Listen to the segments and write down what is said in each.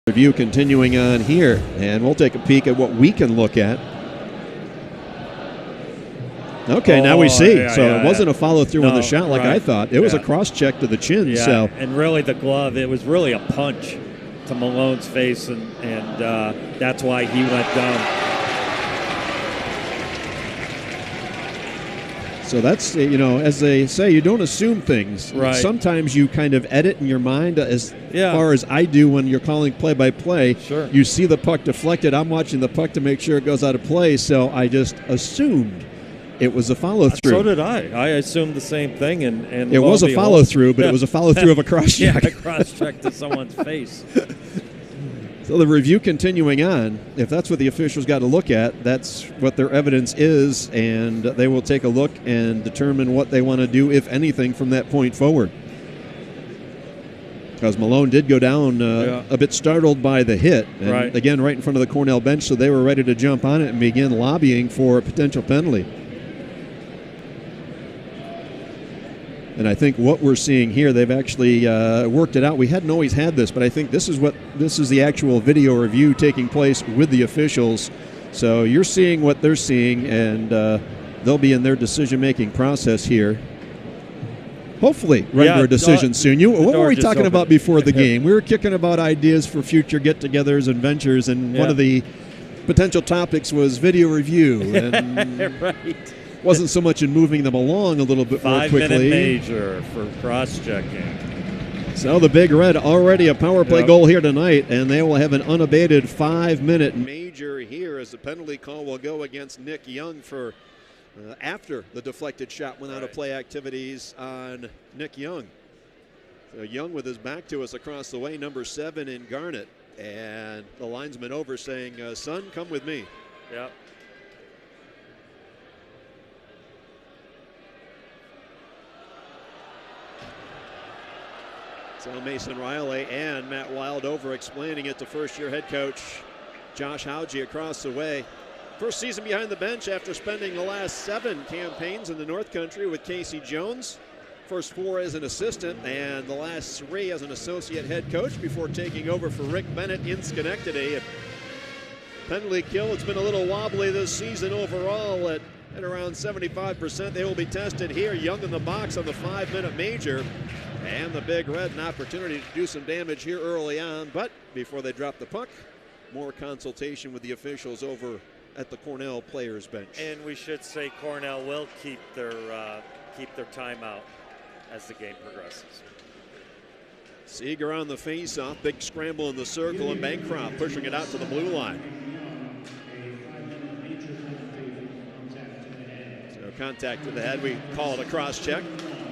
Review continuing on here, and we'll take a peek at what we can look at. Okay, now we see. It wasn't a follow-through on the shot like I thought. It was a cross-check to the chin. Yeah, so. and really the glove, it was really a punch to Malone's face, and that's why he went down. So that's, as they say, you don't assume things. Right. Sometimes you kind of edit in your mind as far as I do when you're calling play-by-play. Sure. You see the puck deflected. I'm watching the puck to make sure it goes out of play, so I just assumed it was a follow-through. So did I. I assumed the same thing. And it was a follow-through, but it was a follow-through of a cross-check. Yeah, a cross-check to someone's face. So the review continuing on, if that's what the officials got to look at, that's what their evidence is, and they will take a look and determine what they want to do, if anything, from that point forward. Because Malone did go down a bit startled by the hit, and again, right in front of the Cornell bench, so they were ready to jump on it and begin lobbying for a potential penalty. And I think what we're seeing here, they've actually worked it out. We hadn't always had this, but I think this is the actual video review taking place with the officials. So you're seeing what they're seeing, and they'll be in their decision-making process here. Hopefully render a decision soon. What were we talking about before the game? We were kicking about ideas for future get-togethers and ventures, and one of the potential topics was video review. And right. Wasn't so much in moving them along a little bit more quickly. 5-minute major for cross-checking. So the Big Red already a power play goal here tonight, and they will have an unabated 5-minute major here as the penalty call will go against Nick Young for after the deflected shot went out of play activities on Nick Young. So Young with his back to us across the way, number 7 in Garnet, and the linesman over saying, son, come with me. Yep. So Mason Riley and Matt Wildover explaining it to first-year head coach Josh Hauge across the way. First season behind the bench after spending the last 7 campaigns in the North Country with Casey Jones. First 4 as an assistant and the last 3 as an associate head coach before taking over for Rick Bennett in Schenectady. Penalty kill, it's been a little wobbly this season overall at around 75%. They will be tested here. Young in the box on the 5-minute major. And the Big Red, an opportunity to do some damage here early on. But before they drop the puck, more consultation with the officials over at the Cornell players bench. And we should say Cornell will keep their timeout as the game progresses. Seeger on the face-off, big scramble in the circle, and Bancroft pushing it out to the blue line. So contact to the head, we call it a cross-check.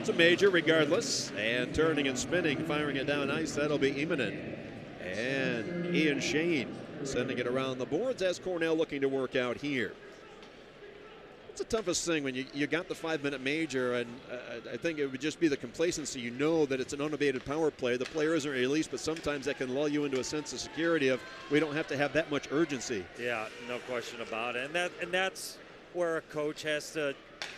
It's a major regardless, and turning and spinning, firing it down ice, that'll be Imonen. And Ian Shane sending it around the boards as Cornell looking to work out here. It's the toughest thing when you got the 5-minute major, and I think it would just be the complacency. You know that it's an unabated power play. The player isn't released, but sometimes that can lull you into a sense of security of we don't have to have that much urgency. Yeah, no question about it. And that's where a coach has to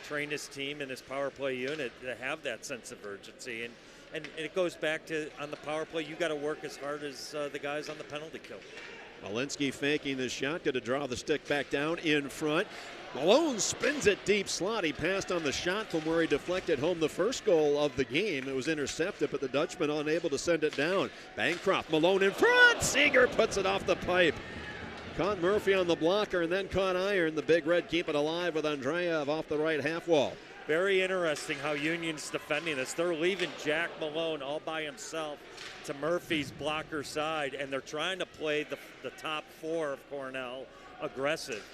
train his team and his power play unit to have that sense of urgency. And it goes back to, on the power play, you got to work as hard as the guys on the penalty kill. Malinsky faking the shot, going to draw the stick back down in front. Malone spins it deep slot. He passed on the shot from where he deflected home the first goal of the game. It was intercepted, but the Dutchman unable to send it down. Bancroft, Malone in front. Seeger puts it off the pipe. Caught Murphy on the blocker and then caught Iron. The Big Red keep it alive with Andreev off the right half wall. Very interesting how Union's defending this. They're leaving Jack Malone all by himself to Murphy's blocker side, and they're trying to play the top 4 of Cornell aggressive.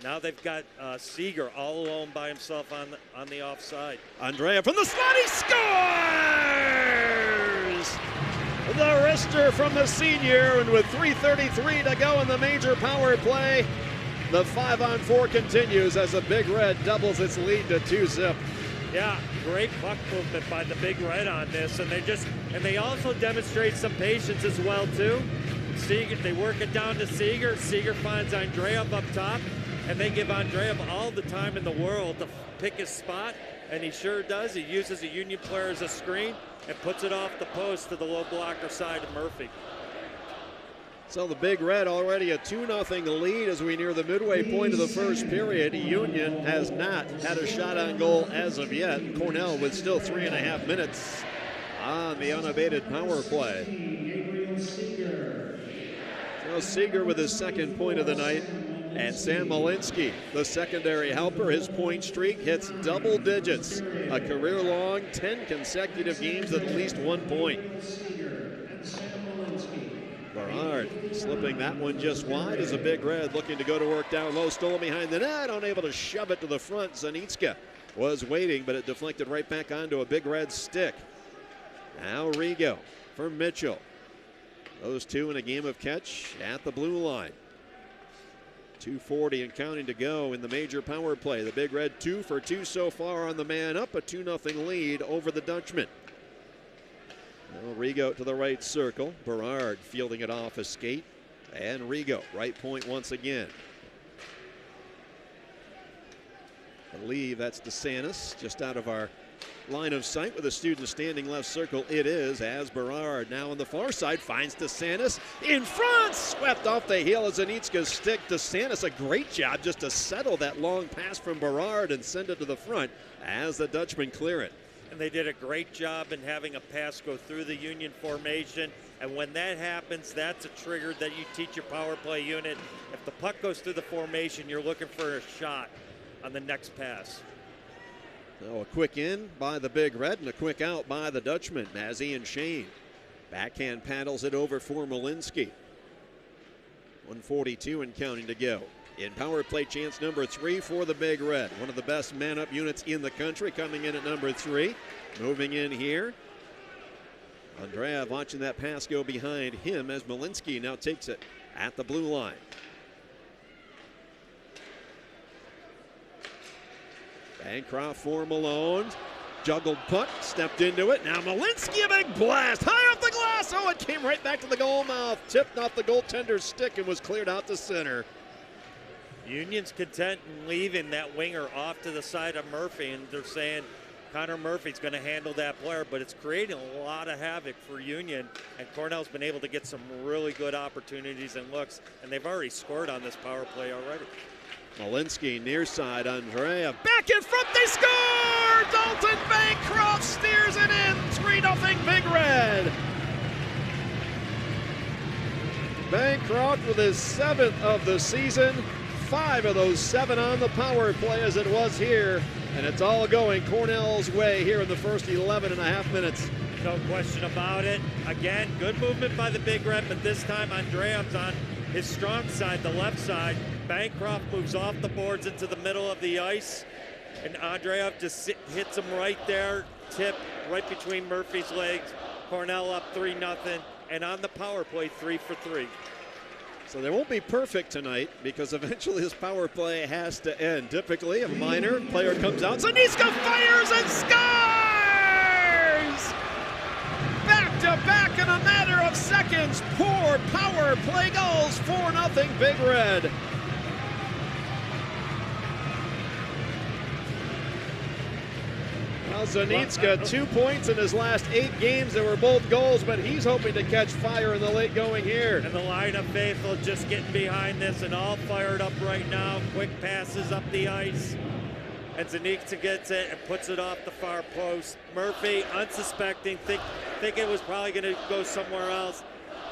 Now they've got Seeger all alone by himself on the offside. Andreev from the slot, he scores! The wrister from the senior, and with 3:33 to go in the major power play, the 5-on-4 continues as the Big Red doubles its lead to 2-zip. Yeah, great puck movement by the Big Red on this, and they also demonstrate some patience as well too. Seeger, they work it down to Seeger. Seeger finds Andreev up top, and they give Andreev all the time in the world to pick his spot, and he sure does. He uses a Union player as a screen and puts it off the post to the low blocker side of Murphy. So the Big Red already a 2-0 lead as we near the midway point of the first period. Union has not had a shot on goal as of yet. Cornell with still 3.5 minutes on the unabated power play. So Seeger with his second point of the night. And Sam Malinsky, the secondary helper, his point streak hits double digits. A career-long 10 consecutive games at least 1 point. Berard slipping that one just wide as a Big Red looking to go to work down low. Stolen behind the net, unable to shove it to the front. Psenicka was waiting, but it deflected right back onto a Big Red stick. Now Rigo for Mitchell. Those two in a game of catch at the blue line. 2:40 and counting to go in the major power play. The Big Red 2 for 2 so far on the man up, a 2-0 lead over the Dutchman. Now Rigo to the right circle. Berard fielding it off a skate. And Rigo, right point once again. I believe that's DeSantis, just out of our line of sight with a student standing left circle. It is, as Berard now on the far side finds DeSantis in front. Swept off the heel of Psenicka's stick. DeSantis, a great job just to settle that long pass from Berard and send it to the front as the Dutchman clear it. And they did a great job in having a pass go through the Union formation. And when that happens, that's a trigger that you teach your power play unit. If the puck goes through the formation, you're looking for a shot on the next pass. So a quick in by the Big Red and a quick out by the Dutchman as Ian Shane backhand paddles it over for Malinsky. 1:42 and counting to go. In power play chance number 3 for the Big Red. One of the best man-up units in the country coming in at number 3. Moving in here. Andreev watching that pass go behind him as Malinsky now takes it at the blue line. Bancroft for Malone. Juggled puck, stepped into it. Now Malinsky, a big blast, high off the glass. Oh, it came right back to the goal mouth. Tipped off the goaltender's stick and was cleared out to center. Union's content in leaving that winger off to the side of Murphy, and they're saying Connor Murphy's going to handle that player, but it's creating a lot of havoc for Union, and Cornell's been able to get some really good opportunities and looks, and they've already scored on this power play already. Malinsky near side, Andreev back in front, they score! Dalton Bancroft steers it in, 3-0 Big Red. Bancroft with his 7th of the season. 5 of those 7 on the power play as it was here. And it's all going Cornell's way here in the first 11.5 minutes. No question about it. Again, good movement by the Big Red, but this time Andreev's on his strong side, the left side. Bancroft moves off the boards into the middle of the ice. And Andreev just hits him right there. Tip right between Murphy's legs. Cornell up 3-0. And on the power play, 3 for 3. So they won't be perfect tonight because eventually this power play has to end. Typically, a minor player comes out. Psenicka fires and scores! Back to back in a matter of seconds. Poor power play goals. 4-0 Big Red. Well, Psenicka 2 points in his last 8 games. They were both goals, but he's hoping to catch fire in the late going here. And the line of faithful just getting behind this and all fired up right now. Quick passes up the ice. And Psenicka gets it and puts it off the far post. Murphy, unsuspecting, think it was probably going to go somewhere else.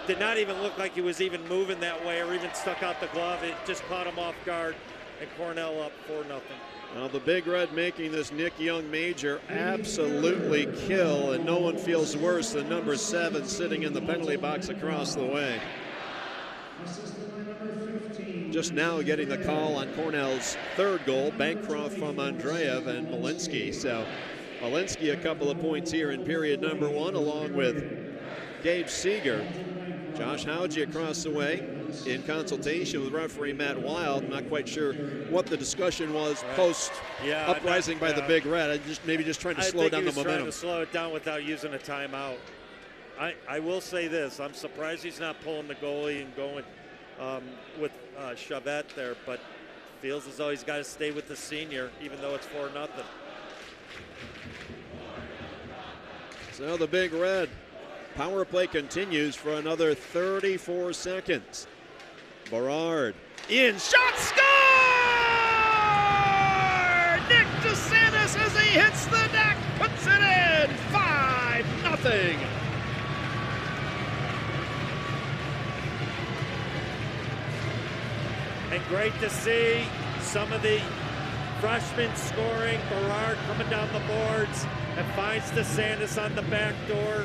Did not even look like he was even moving that way or even stuck out the glove. It just caught him off guard. And Cornell up 4-0. Well, the Big Red making this Nick Young major absolutely kill, and no one feels worse than number 7 sitting in the penalty box across the way. Just now getting the call on Cornell's 3rd goal, Bancroft from Andreev and Malinsky. So Malinsky a couple of points here in period number 1 along with Gabe Seeger. Josh Hauge across the way in consultation with referee Matt Wild. Not quite sure what the discussion was post uprising by the Big Red. I maybe just trying to slow down the momentum. Trying to slow it down without using a timeout. I will say this: I'm surprised he's not pulling the goalie and going with Chavette there, but feels as though he's got to stay with the senior, even though it's 4-0. So the Big Red Power play continues for another 34 seconds. Berard in, shot, score! Nick DeSantis as he hits the deck, puts it in, 5-0. And great to see some of the freshmen scoring. Berard coming down the boards and finds DeSantis on the back door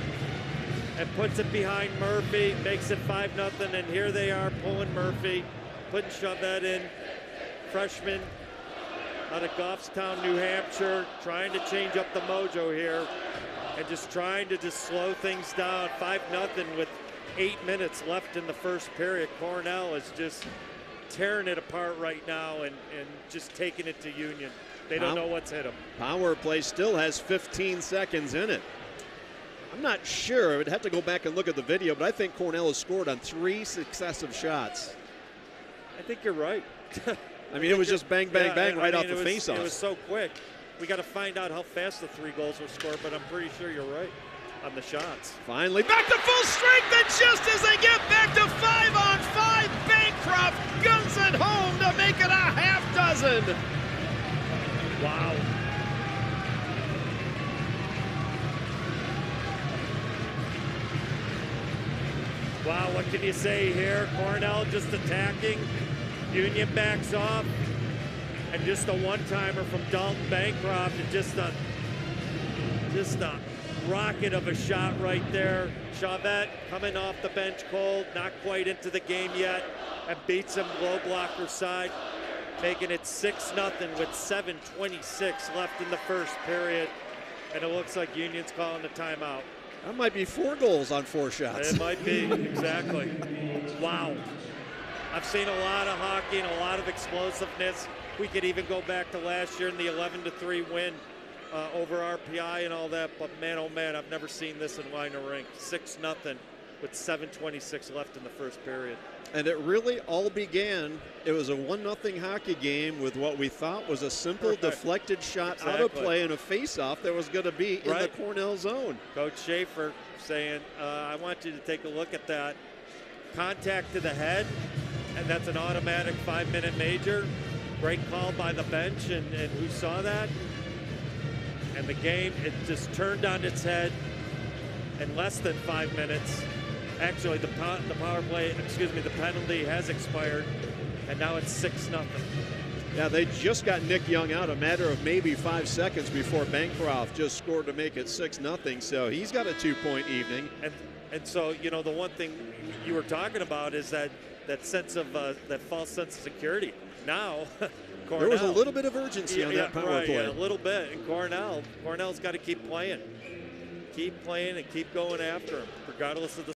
and puts it behind Murphy, makes it 5-0, and here they are pulling Murphy, putting Chavette in, freshman out of Goffstown, New Hampshire, trying to change up the mojo here and just trying to slow things down. 5-0 with 8 minutes left in the first period. Cornell is just tearing it apart right now and just taking it to Union. They don't know what's hit them. Power play still has 15 seconds in it. I'm not sure. I would have to go back and look at the video, but I think Cornell has scored on 3 successive shots. I think you're right. I mean, it was just bang, bang, bang right off the face-off. It was so quick. We got to find out how fast the 3 goals were scored, but I'm pretty sure you're right on the shots. Finally, back to full strength, and just as they get back to 5-on-5, Bancroft guns it home to make it a half dozen. Wow. Wow, what can you say here? Cornell just attacking. Union backs off. And just a one-timer from Dalton Bancroft. And just a rocket of a shot right there. Chavette coming off the bench cold, not quite into the game yet, and beats him low blocker side, making it 6-0 with 7:26 left in the first period. And it looks like Union's calling a timeout. That might be 4 goals on 4 shots. It might be, exactly. Wow. I've seen a lot of hockey and a lot of explosiveness. We could even go back to last year in the 11-3 win over RPI and all that, but man, oh man, I've never seen this in line of rink. 6-0 with 7:26 left in the first period. And it really all began, it was a 1-0 hockey game with what we thought was a simple deflected shot out of play and a face-off that was going to be in the Cornell zone. Coach Schaefer saying, I want you to take a look at that. Contact to the head, and that's an automatic 5-minute major. Great call by the bench, and who saw that? And the game, it just turned on its head in less than 5 minutes. Actually, the power play, the penalty has expired, and now it's 6-0. Yeah, they just got Nick Young out a matter of maybe 5 seconds before Bancroft just scored to make it 6-0. So he's got a 2-point evening. And so, you know, the one thing you were talking about is that sense of that false sense of security. Now, Cornell, there was a little bit of urgency on that power play. Yeah, a little bit. And Cornell's got to keep playing and keep going after him, regardless of the